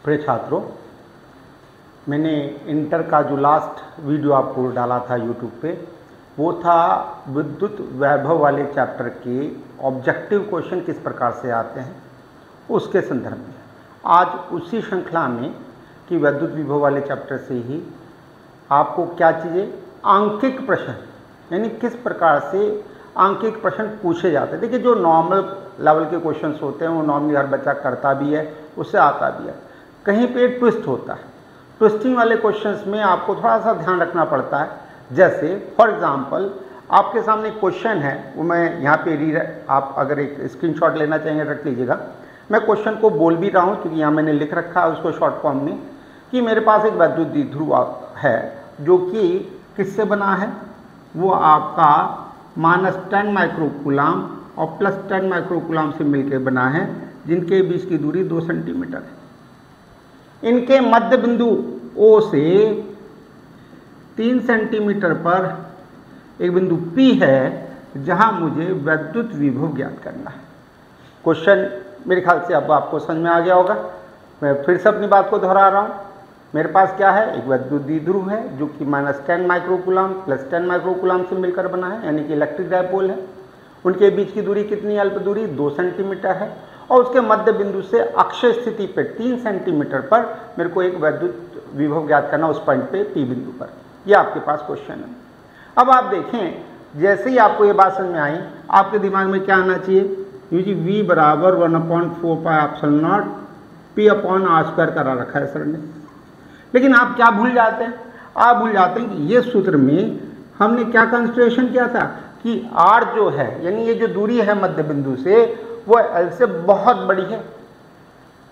प्रिय छात्रों, मैंने इंटर का जो लास्ट वीडियो आपको डाला था यूट्यूब पे, वो था विद्युत वैभव वाले चैप्टर के ऑब्जेक्टिव क्वेश्चन किस प्रकार से आते हैं उसके संदर्भ में। आज उसी श्रृंखला में कि विद्युत विभव वाले चैप्टर से ही आपको क्या चीज़ें, आंकिक प्रश्न, यानी किस प्रकार से आंकिक प्रश्न पूछे जाते हैं। देखिए, जो नॉर्मल लेवल के क्वेश्चंस होते हैं वो नॉर्मली हर बच्चा करता भी है, उससे आता भी है। कहीं पे ट्विस्ट होता है, ट्विस्टिंग वाले क्वेश्चंस में आपको थोड़ा सा ध्यान रखना पड़ता है। जैसे फॉर एग्जांपल आपके सामने क्वेश्चन है, वो मैं यहाँ पे आप अगर एक स्क्रीनशॉट लेना चाहेंगे रख लीजिएगा। मैं क्वेश्चन को बोल भी रहा हूँ क्योंकि यहाँ मैंने लिख रखा है उसको शॉर्ट फॉर्म में, कि मेरे पास एक वैद्युत द्विध्रुव है जो कि किससे बना है, वो आपका -10 माइक्रोकूलाम और +10 माइक्रोकूलाम से मिलकर बना है, जिनके बीच की दूरी 2 सेंटीमीटर है। इनके मध्य बिंदु O से 3 सेंटीमीटर पर एक बिंदु P है जहां मुझे वैद्युत विभव ज्ञात करना है। क्वेश्चन मेरे ख्याल से अब आपको समझ में आ गया होगा। मैं फिर से अपनी बात को दोहरा रहा हूं। मेरे पास क्या है, एक वैद्युत द्विध्रुव है जो कि -10 माइक्रोकूलाम +10 माइक्रोकूलाम से मिलकर बना है, यानी कि इलेक्ट्रिक डायपोल है। उनके बीच की दूरी कितनी, अल्प दूरी 2 सेंटीमीटर है, और उसके मध्य बिंदु से अक्षय स्थिति पे 3 सेंटीमीटर पर मेरे को एक वैद्युत विभव ज्ञात करना, उस पॉइंट पे P बिंदु पर। ये आपके पास क्वेश्चन है। अब आप देखें, जैसे ही आपको ये बात समझ में आई, आपके दिमाग में क्या आना चाहिए, जी V बराबर 1/4πε0 P/r² करा रखा है सर ने। लेकिन आप क्या भूल जाते हैं, आप भूल जाते हैं कि ये सूत्र में हमने क्या कंसिडरेशन किया था कि R जो है, यानी ये जो दूरी है मध्य बिंदु से, वो L से बहुत बड़ी है,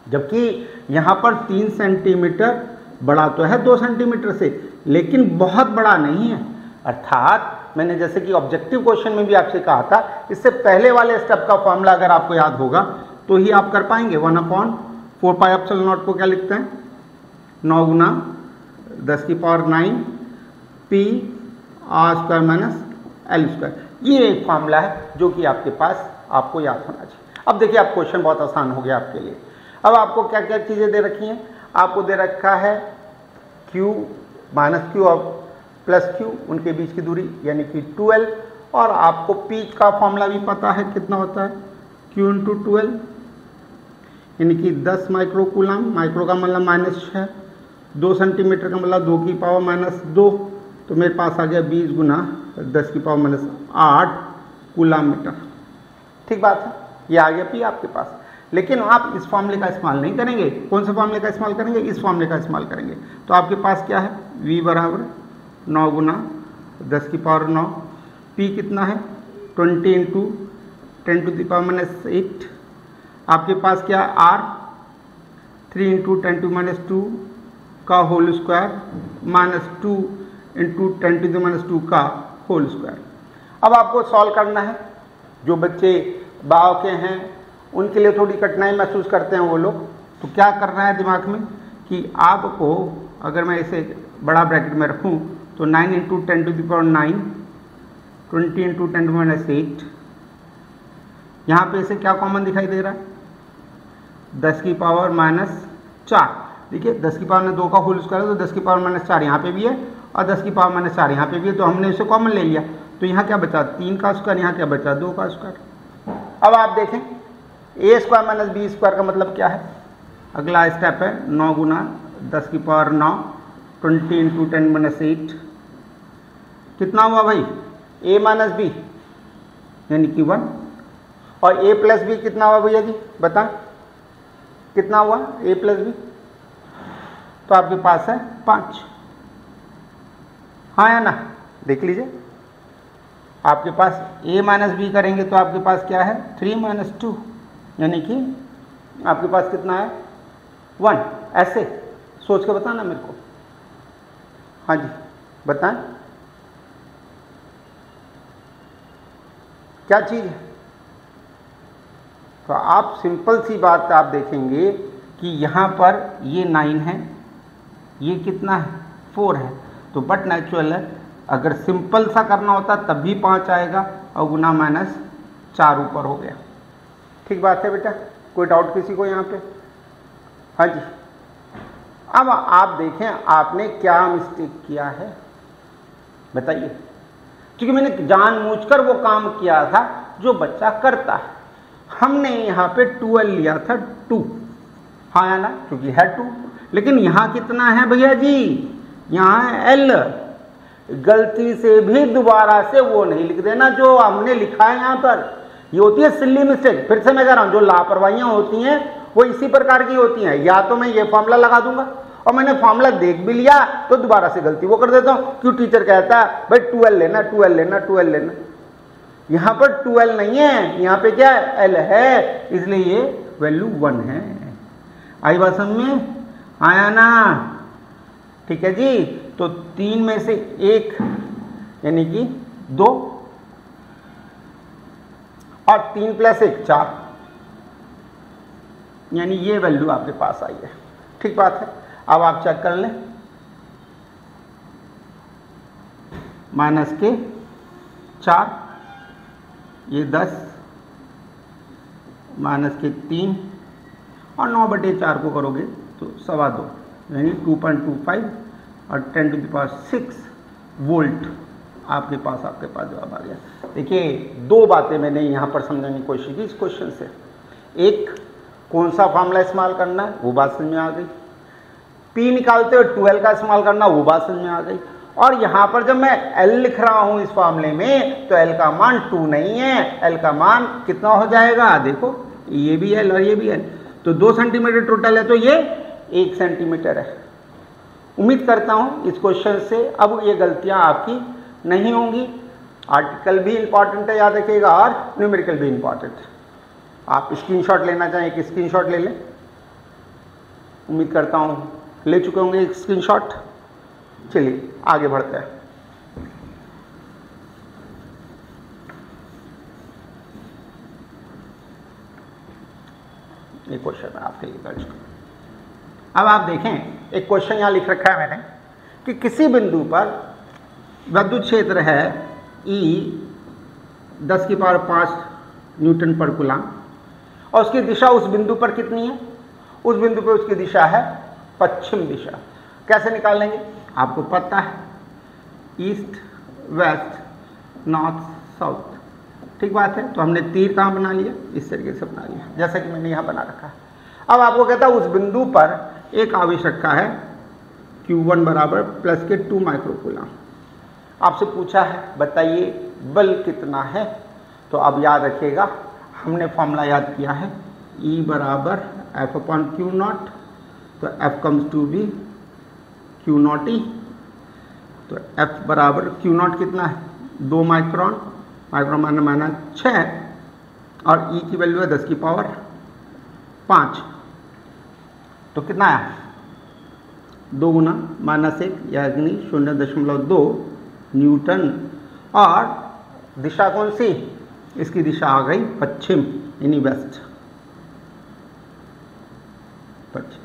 जबकि यहाँ पर 3 सेंटीमीटर बड़ा तो है 2 सेंटीमीटर से, लेकिन बहुत बड़ा नहीं है। अर्थात मैंने जैसे कि ऑब्जेक्टिव क्वेश्चन में भी आपसे कहा था, इससे पहले वाले स्टेप का फॉर्मूला अगर आपको याद होगा तो ही आप कर पाएंगे। 1/4πε0 को क्या लिखते हैं, 9 गुना 10⁹ P/r² - L²। ये एक फॉर्मूला है जो कि आपके पास आपको याद होना चाहिए। अब देखिए, आप क्वेश्चन बहुत आसान हो गया आपके लिए। अब आपको क्या क्या चीज़ें दे रखी हैं, आपको दे रखा है Q, -Q और +Q, उनके बीच की दूरी यानी कि 12, और आपको P का फॉर्मूला भी पता है कितना होता है, Q × 12 यानी कि 10 माइक्रोकूलाम, माइक्रो का मतलब -6, 2 सेंटीमीटर का मतलब 2⁻², तो मेरे पास आ गया 20 गुना 10⁻8 कूलाम मीटर। ठीक बात है, ये आ गया P आपके पास। लेकिन आप इस फॉर्मूले का इस्तेमाल नहीं करेंगे। कौन से फॉर्मूले का इस्तेमाल करेंगे, इस फॉर्मूले का इस्तेमाल करेंगे। तो आपके पास क्या है, V बराबर 9 गुना 10⁹ P कितना है 20 × 10⁻⁸। आपके पास क्या R 3 × 10⁻² का होल स्क्वायर -2 × 10⁻² का होल स्क्वायर। अब आपको सॉल्व करना है। जो बच्चे बाव के हैं उनके लिए थोड़ी कठिनाई महसूस करते हैं वो लोग, तो क्या करना है दिमाग में कि आपको, अगर मैं इसे बड़ा ब्रैकेट में रखूं तो 9 × 10⁹, 20 × 10⁻8, यहाँ पे इसे क्या कॉमन दिखाई दे रहा है, 10⁻⁻4। देखिए, 10⁻2 का होल स्क्वायर है तो 10⁻⁻4 यहाँ पे भी है और 10⁻⁻4 यहाँ पे भी है, तो हमने इसे कॉमन ले लिया। तो यहाँ क्या बचा, 3 का स्क्वायर, यहाँ क्या बचा 2 का स्क्वायर। अब आप देखें, A² - B² का मतलब क्या है। अगला स्टेप है 9 गुना 10⁹, 20 × 10⁻8, कितना हुआ भाई, A - B यानी कि 1, और A + B कितना हुआ भैया जी, बता कितना हुआ A + B, तो आपके पास है 5। हाँ या ना, देख लीजिए, आपके पास A - B करेंगे तो आपके पास क्या है 3 - 2, यानी कि आपके पास कितना है 1। ऐसे सोच के बताना मेरे को। हाँ जी बताएं, क्या चीज़ है। तो आप सिंपल सी बात आप देखेंगे कि यहाँ पर ये 9 है, ये कितना है 4 है, तो बट नेचुरल है। अगर सिंपल सा करना होता तब भी 5 आएगा और गुना -4 ऊपर हो गया। ठीक बात है बेटा, कोई डाउट किसी को यहाँ पे? हाँ जी अब आप देखें आपने क्या मिस्टेक किया है, बताइए। क्योंकि मैंने जानबूझकर वो काम किया था जो बच्चा करता है। हमने यहाँ पे 12 लिया था 2, हाँ या ना, क्योंकि है 2, लेकिन यहाँ कितना है भैया जी, यहाँ है L। गलती से भी दोबारा से वो नहीं लिख देना जो हमने लिखा है यहाँ पर। ये होती है सिली मिस्टेक। फिर से मैं कह रहा हूँ, जो लापरवाहियां होती हैं वो इसी प्रकार की होती हैं। या तो मैं ये फॉर्मूला लगा दूंगा और मैंने फॉर्मूला देख भी लिया तो दोबारा से गलती वो कर देता हूँ। क्यों टीचर कहता है भाई 12 लेना 12 लेना 12 लेना। यहाँ पर 12 नहीं है, यहाँ पे क्या है, L है, इसलिए ये वैल्यू 1 है। आई बात समझ में, आया ना? ठीक है जी। तो 3 में से 1 यानी कि 2 और 3 + 1 4, यानी ये वैल्यू आपके पास आई है। ठीक बात है। अब आप चेक कर लें, -4, ये 10, -3 और 9/4 को करोगे तो 2.25 यानी 2.25 और 10⁶ वोल्ट आपके पास जवाब आ गया। देखिए, 2 बातें मैंने यहाँ पर समझाने की कोशिश की इस क्वेश्चन से। एक, कौन सा फार्मूला इस्तेमाल करना है वो बात समझ में आ गई। P निकालते हुए 12 का इस्तेमाल करना वो बात समझ में आ गई। और यहाँ पर जब मैं L लिख रहा हूँ इस फार्मूले में, तो L का मान 2 नहीं है, L का मान कितना हो जाएगा, देखो ये भी L और ये भी L, तो 2 सेंटीमीटर टोटल है, तो ये 1 सेंटीमीटर है। उम्मीद करता हूँ इस क्वेश्चन से अब ये गलतियाँ आपकी नहीं होंगी। आर्टिकल भी इंपॉर्टेंट है, याद रखिएगा, और न्यूमेरिकल भी इंपॉर्टेंट है। आप स्क्रीनशॉट लेना चाहें एक स्क्रीनशॉट ले लें। उम्मीद करता हूँ ले चुके होंगे एक स्क्रीनशॉट। चलिए आगे बढ़ते हैं। ये क्वेश्चन मैं आपके लिए कर चुका। अब आप देखें, एक क्वेश्चन यहाँ लिख रखा है मैंने कि किसी बिंदु पर विद्युत क्षेत्र है E 10⁵ न्यूटन पर कूलम, और उसकी दिशा उस बिंदु पर कितनी है? उस बिंदु पर उसकी दिशा है पश्चिम दिशा। कैसे निकालेंगे? आपको पता है, ईस्ट वेस्ट नॉर्थ साउथ। ठीक बात है। तो हमने तीर कहाँ बना लिया? इस तरीके से बना लिया, जैसा कि मैंने यहाँ बना रखा है। अब आपको कहता है उस बिंदु पर एक आवेश रखा है Q1 बराबर +2 माइक्रोकूलम। आपसे पूछा है बताइए बल कितना है। तो अब याद रखिएगा, हमने फॉर्मूला याद किया है, E बराबर F/Q0, तो F comes to B Q0E। तो F बराबर Q0 कितना है? 2 माइक्रोन, माइक्रोन माना 6, और E की वैल्यू है 10⁵ तो कितना है? 2 गुना -1 यानी 0.2 न्यूटन। और दिशा कौन सी? इसकी दिशा आ गई पश्चिम यानी वेस्ट, पश्चिम।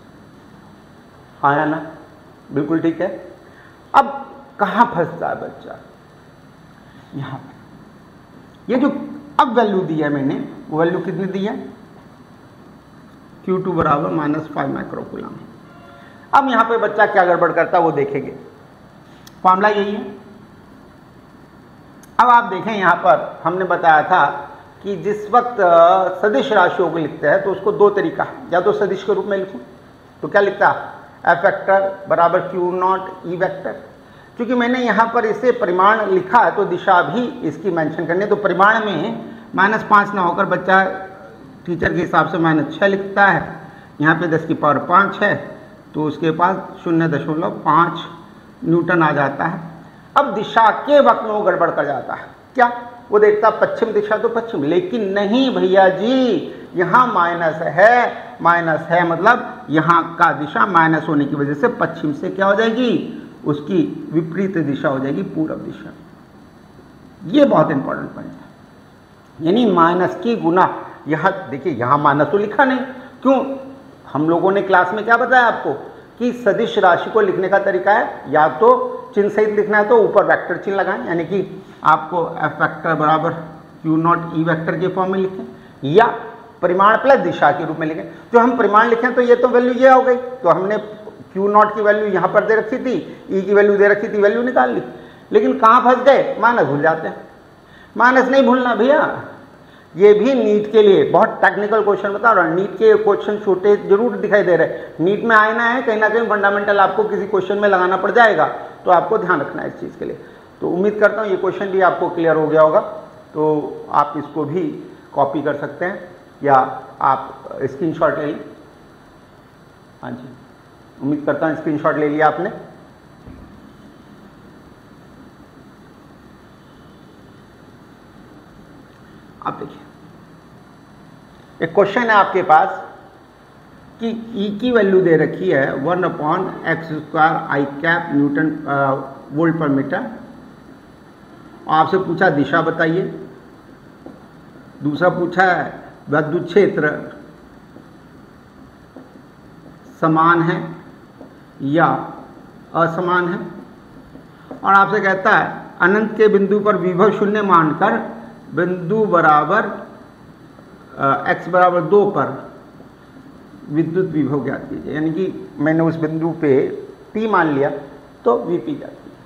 आया ना? बिल्कुल ठीक है। अब कहाँ फंसता है बच्चा? यहाँ पर। ये जो अब वैल्यू दी है मैंने, वो वैल्यू कितनी दी है? Q2 बराबर -5 माइक्रोकूलम। अब यहाँ पे बच्चा क्या गड़बड़ करता है वो देखेंगे। फॉर्मूला यही है। अब आप देखें, यहाँ पर हमने बताया था कि जिस वक्त सदिश राशियों को लिखते हैं तो उसको 2 तरीका है। या तो सदिश के रूप में लिखूं तो क्या लिखता है? F वेक्टर बराबर Q0 E वेक्टर। क्योंकि मैंने यहाँ पर इसे परिमाण लिखा है तो दिशा भी इसकी मेंशन करनी है। तो परिमाण में -5 ना होकर बच्चा टीचर के हिसाब से -6 लिखता है। यहाँ पे 10⁵ है तो उसके पास 0.5 न्यूटन आ जाता है। अब दिशा के वक्त में वो गड़बड़ कर जाता है। क्या? वो देखता पश्चिम दिशा तो पश्चिम, लेकिन नहीं भैया जी, यहाँ माइनस है मतलब यहाँ का दिशा माइनस होने की वजह से पश्चिम से क्या हो जाएगी? उसकी विपरीत दिशा हो जाएगी, पूर्व दिशा। ये बहुत इंपॉर्टेंट पॉइंट है। यानी माइनस की गुना, यहाँ देखिए, यहाँ माइनस तो लिखा नहीं। क्यों? हम लोगों ने क्लास में क्या बताया आपको कि सदिश राशि को लिखने का तरीका है, या तो चिन्ह सहित लिखना है तो ऊपर वेक्टर चिन्ह लगाएं, यानी कि आपको F वेक्टर बराबर Q0 E वेक्टर के फॉर्म में लिखें, या परिमाण प्लस दिशा के रूप में लिखें। जो हम परिमाण लिखें तो ये तो वैल्यू ये हो गई, तो हमने Q0 की वैल्यू यहाँ पर दे रखी थी, E की वैल्यू दे रखी थी, वैल्यू निकाल ली, लेकिन कहाँ फंस गए, माइनस भूल जाते हैं। माइनस नहीं भूलना भैया, ये भी नीट के लिए बहुत टेक्निकल क्वेश्चन बता रहा हूँ। नीट के क्वेश्चन छोटे जरूर दिखाई दे रहे हैं, नीट में आना है कहीं ना कहीं फंडामेंटल आपको किसी क्वेश्चन में लगाना पड़ जाएगा, तो आपको ध्यान रखना है इस चीज़ के लिए। तो उम्मीद करता हूँ ये क्वेश्चन भी आपको क्लियर हो गया होगा, तो आप इसको भी कॉपी कर सकते हैं या आप स्क्रीनशॉट ले लें। हाँ जी, उम्मीद करता हूँ स्क्रीनशॉट ले लिया आपने। आप देखिए, एक क्वेश्चन है आपके पास कि E की वैल्यू दे रखी है 1/x² I cap Newton volt पर मीटर। आपसे पूछा दिशा बताइए, दूसरा पूछा है विद्युत क्षेत्र समान है या असमान है, और आपसे कहता है अनंत के बिंदु पर विभव शून्य मानकर बिंदु बराबर x बराबर 2 पर विद्युत विभव ज्ञात कीजिए। यानी कि मैंने उस बिंदु पे P मान लिया तो Vp ज्ञात कीजिए।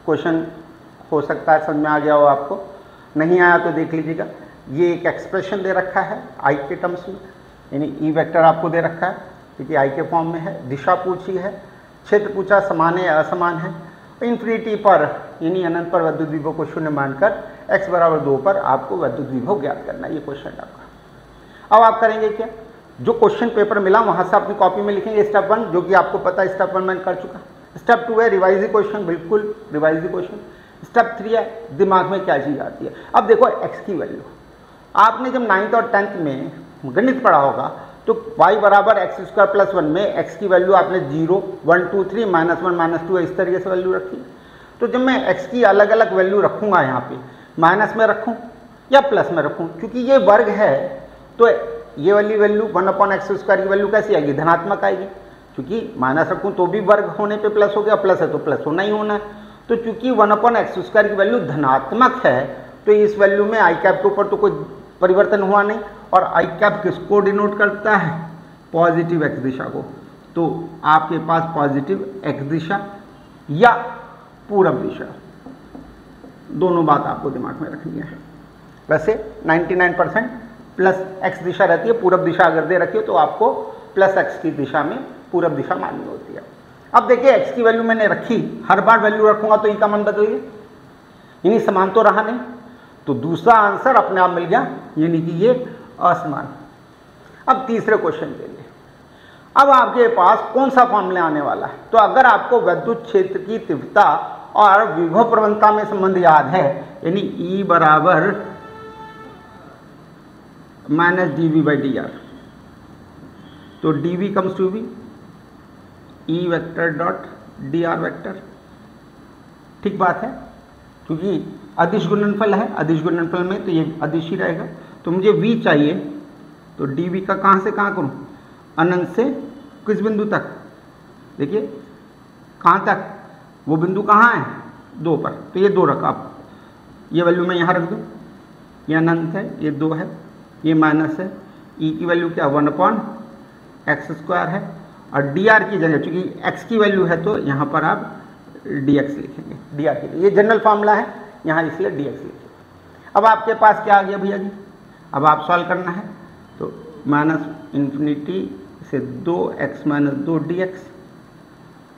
क्वेश्चन हो सकता है समझ में आ गया हो, आपको नहीं आया तो देख लीजिएगा। ये एक एक्सप्रेशन दे रखा है I के टर्म्स में, यानी E वेक्टर आपको दे रखा है, क्योंकि I के फॉर्म में है। दिशा पूछी है, क्षेत्र पूछा समान है असमान है, इन्फिनिटी पर यानी अनंत पर विद्युत विभव को शून्य मानकर x बराबर 2 पर आपको विद्युत विभव ज्ञात करना है। ये क्वेश्चन आपका। अब आप करेंगे क्या, जो क्वेश्चन पेपर मिला वहां से अपनी कॉपी में लिखेंगे स्टेप 1, जो कि आपको पता है स्टेप 1 मैंने कर चुका। स्टेप 2 है रिवाइज क्वेश्चन, बिल्कुल रिवाइज क्वेश्चन। स्टेप 3 है दिमाग में क्या चीज आती है। अब देखो x की वैल्यू आपने जब 9th और 10th में गणित पढ़ा होगा तो y बराबर x² + 1 में x की वैल्यू आपने 0, 1, 2, 3, -1, -2 इस तरीके से वैल्यू रखी। तो जब मैं x की अलग अलग वैल्यू रखूंगा, यहाँ पे माइनस में रखूं या प्लस में रखूं, क्योंकि ये वर्ग है तो ये वाली वैल्यू 1/x² की वैल्यू कैसी आएगी, धनात्मक आएगी। क्योंकि माइनस रखूं तो भी वर्ग होने पे प्लस हो गया, प्लस है तो प्लस होना ही होना है। तो चूंकि 1/x² की वैल्यू धनात्मक है तो इस वैल्यू में आई कैप के ऊपर तो कोई परिवर्तन हुआ नहीं, और आई कैप किसको डिनोट करता है, पॉजिटिव x दिशा को। तो आपके पास पॉजिटिव x दिशा या पूरब दिशा, दोनों बात आपको दिमाग में रखनी है। वैसे 99% प्लस x दिशा रहती है, पूरब दिशा अगर दे रखी हो तो आपको प्लस x की दिशा में पूरब दिशा माननी होती है। अब देखिए x की वैल्यू मैंने रखी, हर बार वैल्यू रखूंगा तो E का मान बदलिए, यानी समान तो रहा नहीं, तो दूसरा आंसर अपने आप मिल गया, यानी कि ये असमान। अब तीसरे क्वेश्चन के लिए अब आपके पास कौन सा फॉर्मूला आने वाला है। तो अगर आपको विद्युत क्षेत्र की तीव्रता और विभव प्रवणता में संबंध याद है, यानी E बराबर -dV/dr, तो dV comes to be E vector dot dr vector. ठीक बात है, क्योंकि अदिश गुणनफल है, अदिश गुणनफल में तो ये अदिश ही रहेगा। तो मुझे V चाहिए, तो dV का कहाँ से कहाँ करूँ, अनंत से किस बिंदु तक, देखिए कहाँ तक, वो बिंदु कहाँ है 2 पर, तो ये 2 रखा। आप ये वैल्यू मैं यहाँ रख दूँ, ये अनंत है, ये 2 है, ये माइनस है। E की वैल्यू क्या 1/x² है, और dr की जगह चूंकि x की वैल्यू है तो यहाँ पर आप dx लिखेंगे, dr के लिए ये जनरल फार्मूला है यहाँ, इसलिए dx लिखेंगे। अब आपके पास क्या आ गया भैया जी, अब आप सॉल्व करना है, तो -इन्फिनिटी से 2x - 2 dx,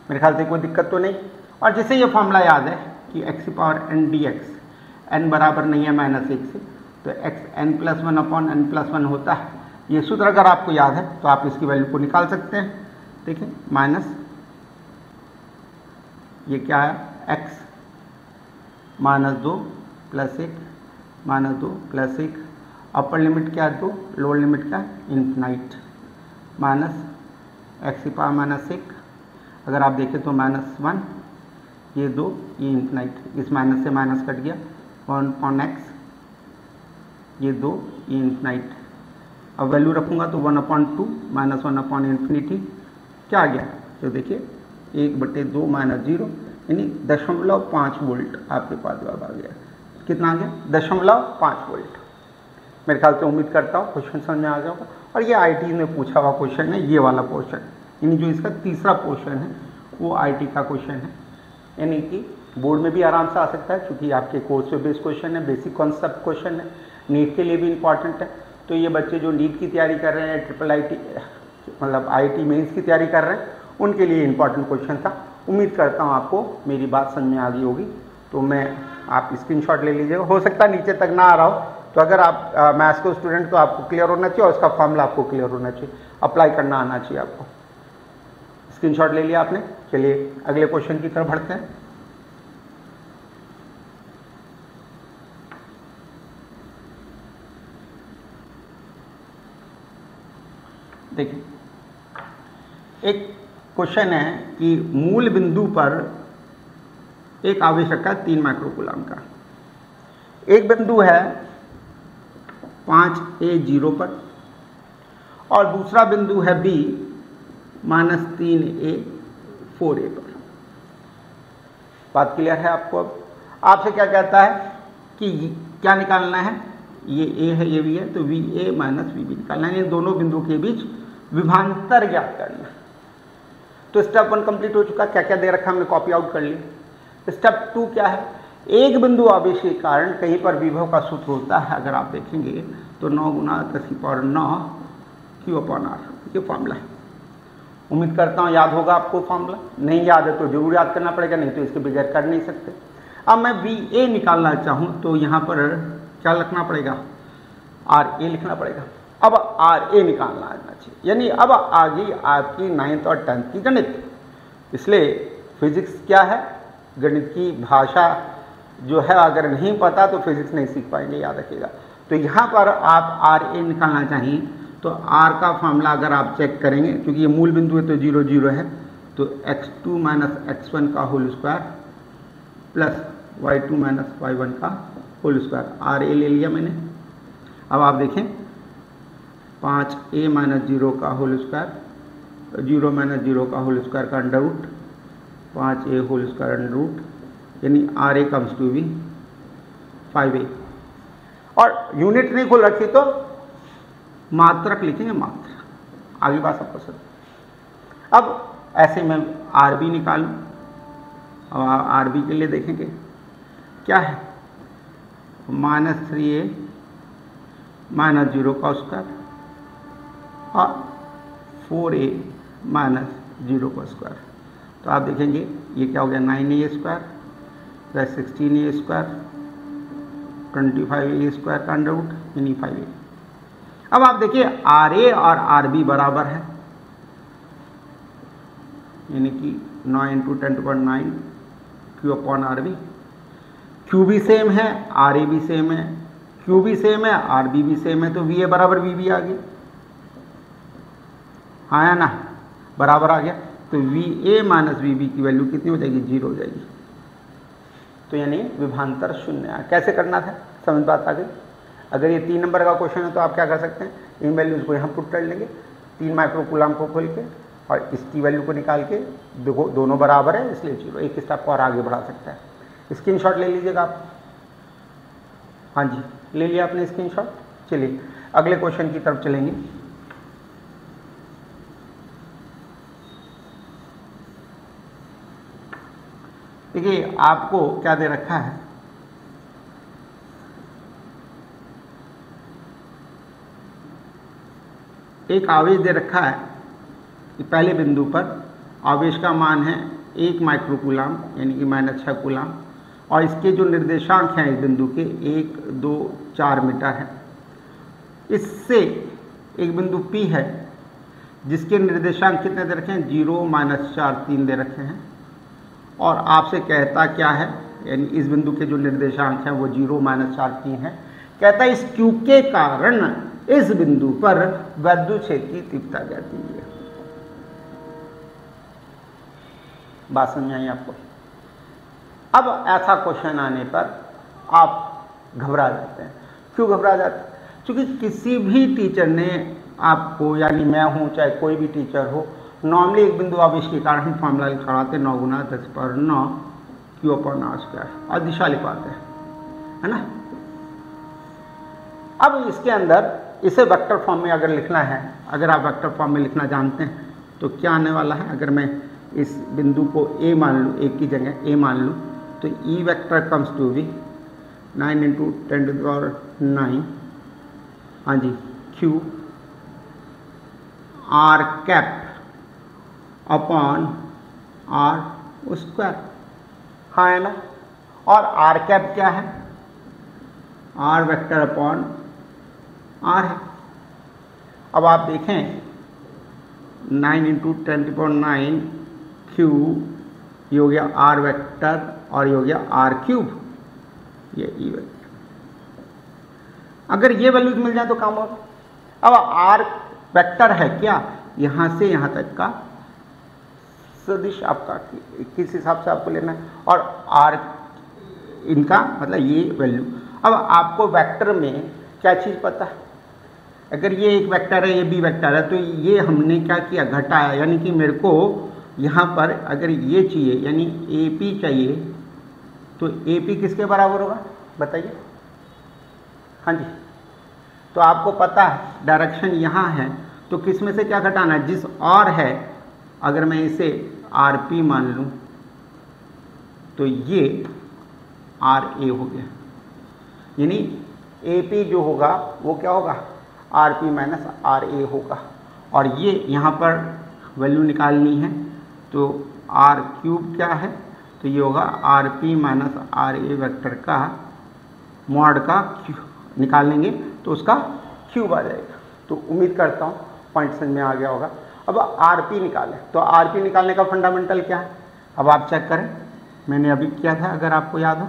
मेरे ख्याल से कोई दिक्कत तो नहीं। और जिसे ये फॉर्मूला याद है कि x⁻n dx, n बराबर नहीं है -1 से, तो xn+1/n+1 होता है। ये सूत्र अगर आपको याद है तो आप इसकी वैल्यू को निकाल सकते हैं। देखिए माइनस ये क्या है, x -2 + 1 -2 + 1, अपर लिमिट क्या है 2, लोअर लिमिट क्या है इन्फिनाइट, माइनस x⁻−1, अगर आप देखें तो -1, ये 2, ये इन्फिनाइट, इस माइनस से माइनस कट गया, 1/x, ये 2, ये इन्फिनाइट। अब वैल्यू रखूँगा तो 1/2 -1/∞ क्या आ गया, तो देखिए 1/2 - 0, यानी 0.5 वोल्ट आपके पास जवाब आ गया। कितना आ गया 0.5 वोल्ट। मेरे ख्याल से उम्मीद करता हूँ क्वेश्चन समझ में आ गया होगा। और ये IIT में पूछा हुआ क्वेश्चन है, ये वाला क्वेश्चन यानी जो इसका तीसरा क्वेश्चन है वो आईटी का क्वेश्चन है, यानी कि बोर्ड में भी आराम से आ सकता है क्योंकि आपके कोर्स पे बेस्ड क्वेश्चन है, बेसिक कॉन्सेप्ट क्वेश्चन है, नीट के लिए भी इंपॉर्टेंट है। तो ये बच्चे जो नीट की तैयारी कर रहे हैं, ट्रिपल आईटी मतलब आईटी मेंस की तैयारी कर रहे हैं, उनके लिए इंपॉर्टेंट क्वेश्चन था। उम्मीद करता हूँ आपको मेरी बात समझ में आ गई होगी। तो आप स्क्रीनशॉट ले लीजिएगा, हो सकता है नीचे तक ना आ रहा हो, तो अगर आप मैथ्स को स्टूडेंट तो आपको क्लियर होना चाहिए और उसका फॉर्मूला आपको क्लियर होना चाहिए, अप्लाई करना आना चाहिए आपको। स्क्रीनशॉट ले लिया आपने, चलिए अगले क्वेश्चन की तरफ बढ़ते हैं। देखिए एक क्वेश्चन है कि मूल बिंदु पर एक आवेश रखा है 3 माइक्रोकूलम का। एक बिंदु है 5a0 पर और दूसरा बिंदु है b -3a 4a पर। बात क्लियर है आपको? अब आपसे क्या कहता है कि क्या निकालना है, ये a है ये b है, तो va - vb निकालना है, इन दोनों बिंदु के बीच विभांतर ज्ञात करना है। तो स्टेप 1 कंप्लीट हो चुका। क्या क्या दे रखा हमने कॉपी आउट कर लिया। स्टेप 2 क्या है, एक बिंदु आवेश के कारण कहीं पर विभव का सूत्र होता है, अगर आप देखेंगे तो 9 × 10⁹ Q/R, ये फॉर्मूला है। उम्मीद करता हूँ याद होगा आपको फॉर्मूला। नहीं याद है तो जरूर याद करना पड़ेगा, नहीं तो इसके बगैर कर नहीं सकते। अब मैं VA निकालना चाहूँ तो यहाँ पर क्या लिखना पड़ेगा, RA लिखना पड़ेगा। अब RA निकालना आना चाहिए, यानी अब आगे आपकी 9th और 10th की गणित। इसलिए फिजिक्स क्या है, गणित की भाषा जो है अगर नहीं पता तो फिजिक्स नहीं सीख पाएंगे, याद रखिएगा। तो यहाँ पर आप RA निकालना चाहिए तो R का फॉर्मूला अगर आप चेक करेंगे, क्योंकि ये मूल बिंदु है तो 0 0 है, तो x2 - x1 का whole square plus y2 - y1 का होल स्क्वायर। RA ले लिया मैंने। अब आप देखें 5a - 0 का होल स्क्वायर, 0 - 0 का होल स्क्वायर का under root, 5a whole square under root, यानी RA comes to be 5a। और यूनिट नहीं खोल रखी तो मात्रक लिखेंगे, मात्रा। आगे बात आपको सर। अब ऐसे मैं RB निकालूं। अब RB के लिए देखेंगे क्या है, -3a - 0 का स्क्वायर और 4a - 0 का स्क्वायर। तो आप देखेंगे ये क्या हो गया, 9a square plus 16a square 25a square का अंडर रूट, यानी 5a। अब आप देखिए RA और RB बराबर है, यानी कि 9 × 10⁹ Q/RB। Q भी सेम है, RA भी सेम है, Q भी सेम है, RB भी सेम है, तो VA बराबर VB आ गया। हाँ या ना, बराबर आ गया। तो VA - VB की वैल्यू कितनी हो जाएगी, 0 हो जाएगी। तो यानी विभांतर 0 है। कैसे करना था, समझ बात आ गई। अगर ये 3 नंबर का क्वेश्चन है तो आप क्या कर सकते हैं, इन वैल्यूज को यहाँ पुट कर लेंगे, 3 माइक्रोकूलम को खोल के और इसकी वैल्यू को निकाल के, देखो दोनों बराबर है इसलिए 0। एक स्टेप को और आगे बढ़ा सकता है। स्क्रीनशॉट ले लीजिएगा आप। हाँ जी, ले लिया आपने स्क्रीनशॉट। चलिए अगले क्वेश्चन की तरफ चलेंगे। देखिए आपको क्या दे रखा है, एक आवेश दे रखा है कि पहले बिंदु पर आवेश का मान है 1 माइक्रोकूलम, यानी कि -6 कूलम, और इसके जो निर्देशांक हैं इस बिंदु के 1 2 4 मीटर है। इससे एक बिंदु P है जिसके निर्देशांक कितने दे रखे हैं, 0 -4 3 दे रखे हैं। और आपसे कहता क्या है, यानी इस बिंदु के जो निर्देशांक हैं वो 0 -4 3 है। कहता है इस Q के कारण इस बिंदु पर विद्युत क्षेत्र की तीव्रता ज्ञात कीजिए। बात समझ आई आपको? अब ऐसा क्वेश्चन आने पर आप घबरा जाते हैं। क्यों घबरा जाते हैं? क्योंकि किसी भी टीचर ने आपको, यानी मैं हूं चाहे कोई भी टीचर हो, नॉर्मली एक बिंदु आवेश के कारण हम फॉर्मूला लिखवाते 9 × 10⁹ Q/R² और दिशा लिखवाते हैं, है ना। अब इसके अंदर इसे वेक्टर फॉर्म में अगर लिखना है, अगर आप वेक्टर फॉर्म में लिखना जानते हैं तो क्या आने वाला है, अगर मैं इस बिंदु को ए मान लूँ, एक की जगह ए मान लूँ, तो E vector comes to be 9 × 10⁹, हाँ जी, Q R cap upon R square, हाँ है ना। और आर कैप क्या है, आर वेक्टर अपॉन आर है। अब आप देखें 9 × 10⁹ क्यू, ये हो गया आर वेक्टर और ये हो गया आर क्यूब, ये ई वेक्टर। अगर ये वैल्यूज मिल जाए तो काम होगा। अब आर वेक्टर है क्या, यहां से यहां तक का सदिश आपका किस हिसाब से आपको लेना है, और आर इनका मतलब ये वैल्यू। अब आपको वेक्टर में क्या चीज़ पता है, अगर ये एक वेक्टर है, ये बी वेक्टर है, तो ये हमने क्या किया, घटाया, यानी कि मेरे को यहाँ पर अगर ये चाहिए यानी ए पी चाहिए, तो ए पी किसके बराबर होगा बताइए। हाँ जी, तो आपको पता है डायरेक्शन यहाँ है, तो किस में से क्या घटाना है, जिस और है, अगर मैं इसे आर पी मान लूँ तो ये आर ए हो गया, यानी ए पी जो होगा वो क्या होगा, आर पी माइनस आर ए होगा। और ये यहाँ पर वैल्यू निकालनी है, तो आर क्यूब क्या है, तो ये होगा R P minus R A vector का मॉड का निकाल लेंगे तो उसका क्यूब आ जाएगा। तो उम्मीद करता हूँ पॉइंट समझ में आ गया होगा। अब आर पी निकालें, तो आर पी निकालने का फंडामेंटल क्या है, अब आप चेक करें, मैंने अभी किया था अगर आपको याद हो।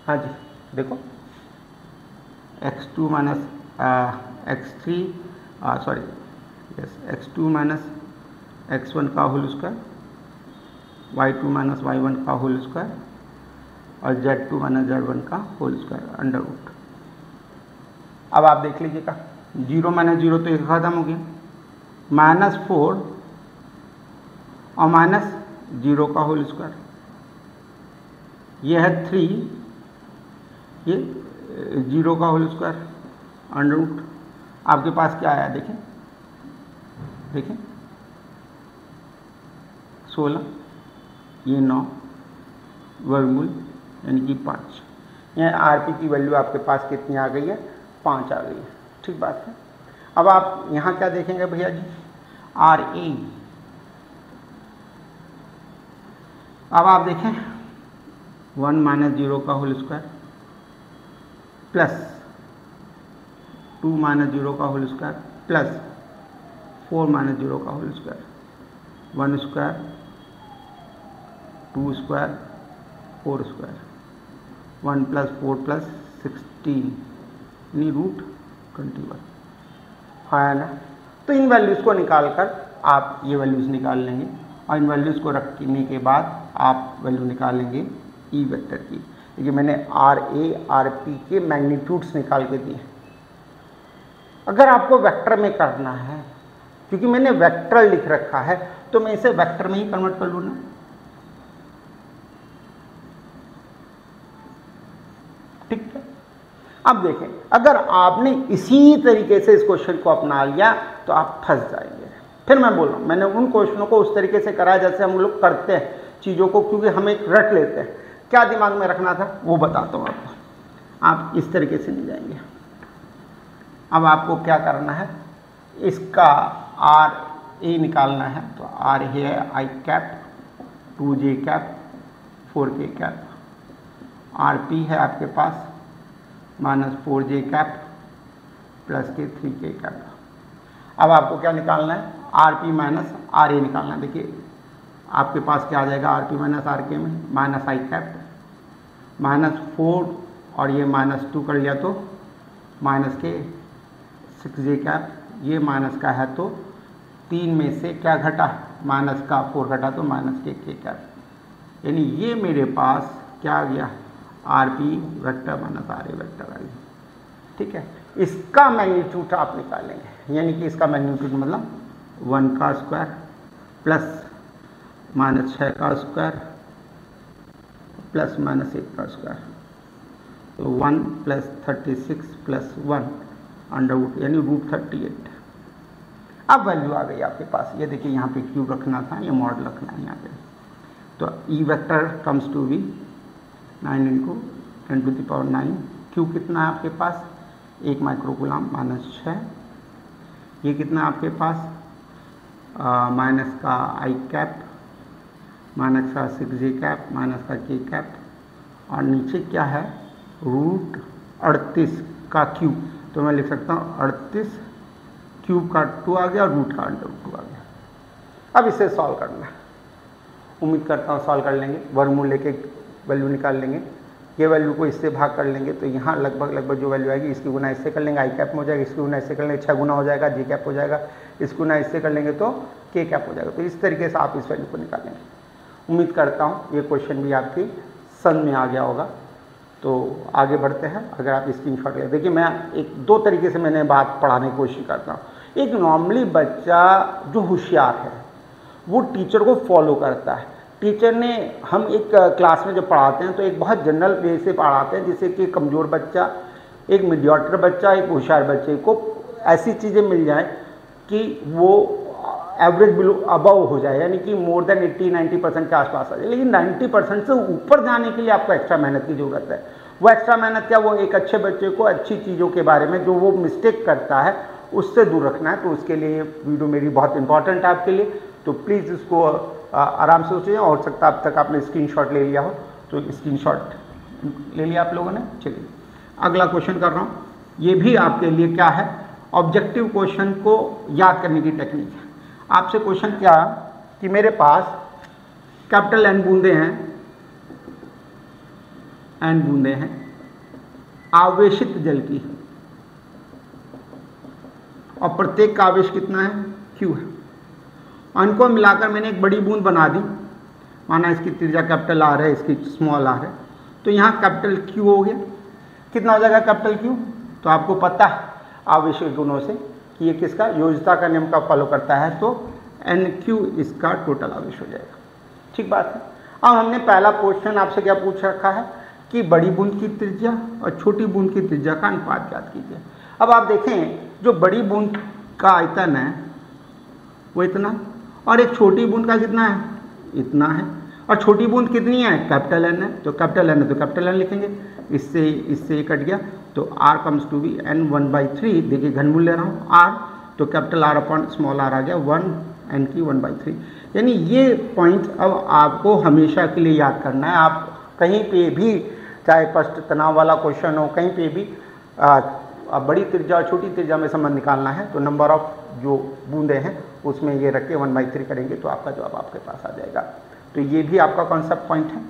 हाँ जी, देखो x2 minus x3 sorry yes x2 minus x1 का whole square, y2 minus y1 का होल स्क्वायर और z2 माइनस z1 का होल स्क्वायर अंडर रूट। अब आप देख लीजिएगा 0 माइनस 0 तो एक खत्म हो गया, -4 और -0 का होल स्क्वायर, ये है 3, ये 0 का होल स्क्वायर अंडर रूट। आपके पास क्या आया देखें, देखें 16, ये 9 वर्गमूल यानी कि 5। यह आर पी की वैल्यू आपके पास कितनी आ गई है, 5 आ गई है। ठीक बात है। अब आप यहाँ क्या देखेंगे भैया जी, आर ए। अब आप देखें 1 माइनस 0 का होल स्क्वायर प्लस 2 माइनस 0 का होल स्क्वायर प्लस 4 माइनस 0 का whole square, 1 square 2 square 4 square, 1 plus 4 plus 16 यानी रूट 21। हाँ ना, तो इन वैल्यूज़ को निकाल कर आप ये वैल्यूज़ निकाल लेंगे और इन वैल्यूज़ को रखने के बाद आप वैल्यू निकाल लेंगे ई वेक्टर की। देखिए मैंने आर ए आर पी के मैग्नीट्यूड्स निकाल के दिए। अगर आपको वेक्टर में करना है, क्योंकि मैंने वेक्टर लिख रखा है, तो मैं इसे वेक्टर में ही कन्वर्ट कर लूँ ना। ठीक है, अब देखें, अगर आपने इसी तरीके से इस क्वेश्चन को अपना लिया तो आप फंस जाएंगे। फिर मैं बोल रहा हूँ, मैंने उन क्वेश्चनों को उस तरीके से कराया जैसे हम लोग करते हैं चीज़ों को, क्योंकि हम एक रट लेते हैं। क्या दिमाग में रखना था वो बताता हूँ आपको, आप इस तरीके से नहीं जाएंगे। अब आपको क्या करना है, इसका आर ए निकालना है, तो आर है I cap 2j cap 4k cap, R P है आपके पास -4j कैप प्लस के 3k कैप। अब आपको क्या निकालना है, आर पी माइनस आर ए निकालना है। देखिए आपके पास क्या आ जाएगा, आर पी माइनस आर के में माइनस आई कैप -4 और ये -2 कर लिया तो माइनस के 6j कैप, ये माइनस का है तो 3 में से क्या घटा, माइनस का 4 घटा तो माइनस के k कैप, यानी ये मेरे पास क्या आ गया, R P vector minus R A vector आ गया। ठीक है, इसका मैग्नीट्यूड आप निकालेंगे, यानी कि इसका मैग्नीट्यूड मतलब 1 का स्क्वायर प्लस -6 का स्क्वायर प्लस -1 का स्क्वायर, तो 1 प्लस 36 प्लस 1 अंडर रूट यानी रूट 38। अब वैल्यू आ गई आपके पास, ये देखिए यहाँ पे क्यू रखना था, ये मॉड रखना है यहाँ पे। तो E vector comes to be 9 × 10⁹। Q कितना है आपके पास, 1 माइक्रोकूलम -6। ये कितना है आपके पास, माइनस का आई कैप, माइनस का 6j कैप, माइनस का k कैप, और नीचे क्या है, √38 का क्यूब। तो मैं लिख सकता हूँ 38 क्यूब का 2 आ गया और रूट का √2 आ गया। अब इसे सॉल्व करना है, उम्मीद करता हूँ सॉल्व कर लेंगे। वर्गमूल लेके वैल्यू निकाल लेंगे, ये वैल्यू को इससे भाग कर लेंगे तो यहाँ लगभग जो वैल्यू आएगी इसकी गुना इससे कर लेंगे, आई कैप में हो जाएगा, इसकी गुना इससे कर लेंगे 6 गुना हो जाएगा, जे कैप हो जाएगा, इसकी गुना इससे कर लेंगे तो के कैप हो जाएगा। तो इस तरीके से आप इस वैल्यू को निकालेंगे। उम्मीद करता हूँ ये क्वेश्चन भी आपकी समझ में आ गया होगा। तो आगे बढ़ते हैं। अगर आप स्क्रीनशॉट ले, देखिए मैं एक दो तरीके से मैंने बात पढ़ाने की कोशिश करता हूँ। एक नॉर्मली बच्चा जो होशियार है वो टीचर को फॉलो करता है। टीचर ने, हम एक क्लास में जब पढ़ाते हैं तो एक बहुत जनरल वे से पढ़ाते हैं, जिससे कि कमज़ोर बच्चा, एक मीडियोटर बच्चा, एक होशियार बच्चे को ऐसी चीज़ें मिल जाए कि वो एवरेज बिलो अबव हो जाए, यानी कि मोर देन 80-90% के आसपास आ जाए। लेकिन 90% से ऊपर जाने के लिए आपको एक्स्ट्रा मेहनत की ज़रूरत है। वो एक्स्ट्रा मेहनत क्या, वो एक अच्छे बच्चे को अच्छी चीज़ों के बारे में जो वो मिस्टेक करता है उससे दूर रखना है। तो उसके लिए ये वीडियो मेरी बहुत इंपॉर्टेंट है आपके लिए। तो प्लीज़ इसको आराम से सोचिए। हो सकता है अब तक आपने स्क्रीनशॉट ले लिया हो, तो स्क्रीनशॉट ले लिया आप लोगों ने। चलिए अगला क्वेश्चन कर रहा हूँ। ये भी आपके लिए क्या है, ऑब्जेक्टिव क्वेश्चन को याद करने की टेक्निक है। आपसे क्वेश्चन क्या कि मेरे पास कैपिटल N बूंदे हैं, N बूंदे हैं आवेशित जल की, और प्रत्येक का आवेश कितना है, Q है। इनको मिलाकर मैंने एक बड़ी बूंद बना दी, माना इसकी त्रिज्या कैपिटल R है, इसकी स्मॉल r है। तो यहाँ कैपिटल Q हो गया। कितना हो जाएगा कैपिटल Q, तो आपको पता है आवेशित गुणों से कि ये किसका, योज्यता का नियम का फॉलो करता है, तो NQ इसका टोटल आवेश हो जाएगा। ठीक बात है। अब हमने पहला क्वेश्चन आपसे क्या पूछ रखा है कि बड़ी बूंद की त्रिज्या और छोटी बूंद की त्रिज्या का अनुपात ज्ञात कीजिए। अब आप देखें, जो बड़ी बूंद का आयतन है वो इतना, और एक छोटी बूंद का कितना है, इतना है। और छोटी बूंद कितनी है, कैपिटल N है, तो कैपिटल N है तो कैपिटल N लिखेंगे। इससे कट गया, तो R comes to be N 1/3। देखिए घनमूल ले रहा हूँ R, तो capital R upon small r आ गया 1 N की 1/3। यानी ये पॉइंट अब आपको हमेशा के लिए याद करना है। आप कहीं पे भी, चाहे स्पष्ट तनाव वाला क्वेश्चन हो, कहीं पे भी बड़ी त्रिज्या और छोटी त्रिज्या में संबंध निकालना है तो नंबर ऑफ जो बूंदे हैं उसमें ये रख के 1/3 करेंगे तो आपका जवाब आपके पास आ जाएगा। तो ये भी आपका कॉन्सेप्ट पॉइंट है।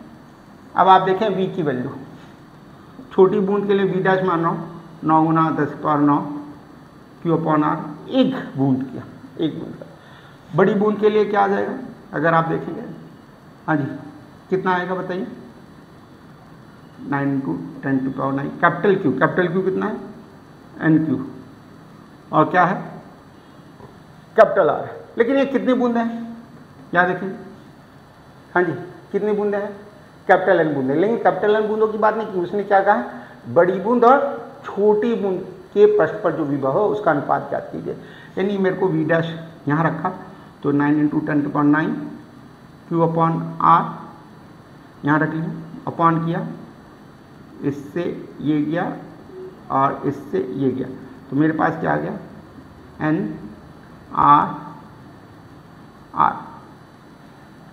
अब आप देखें V की वैल्यू, छोटी बूंद के लिए V' मान रहा हूँ 9 × 10⁹ Q/R, एक बूंद किया, एक बूंद का। बड़ी बूंद के लिए क्या आ जाएगा, अगर आप देखेंगे, हाँ जी कितना आएगा बताइए, 9 × 10⁹। कैपिटल Q कितना है, NQ, और क्या है कैपिटल R। लेकिन ये कितनी बूंदें हैं, यहाँ देखिए, हाँ जी कितनी बूंदें हैं, कैपिटल N बूंदें। लेकिन कैपिटल N बूंदों की बात नहीं की, उसने क्या कहा, बड़ी बूंद और छोटी बूंद के पृष्ठ पर जो विभव हो उसका अनुपात ज्ञात कीजिए। यानी मेरे को V' यहाँ रखा, तो 9 × 10⁹ Q/R यहाँ रख लिया, अपॉन किया, इससे ये गया और इससे ये गया, तो मेरे पास क्या आ गया, NR।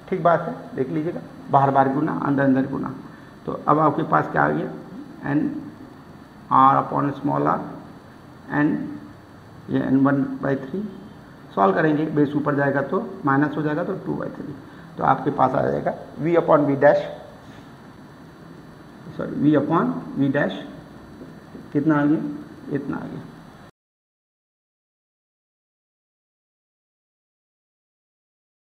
ठीक बात है, देख लीजिएगा, बार बार गुना, अंदर गुना। तो अब आपके पास क्या आ गया, NR upon small r, N ये N1/3। सॉल्व करेंगे, बेस ऊपर जाएगा तो माइनस हो जाएगा, तो 2/3। तो आपके पास आ जाएगा V/V', सॉरी V/V', कितना आ गया, इतना आ गया।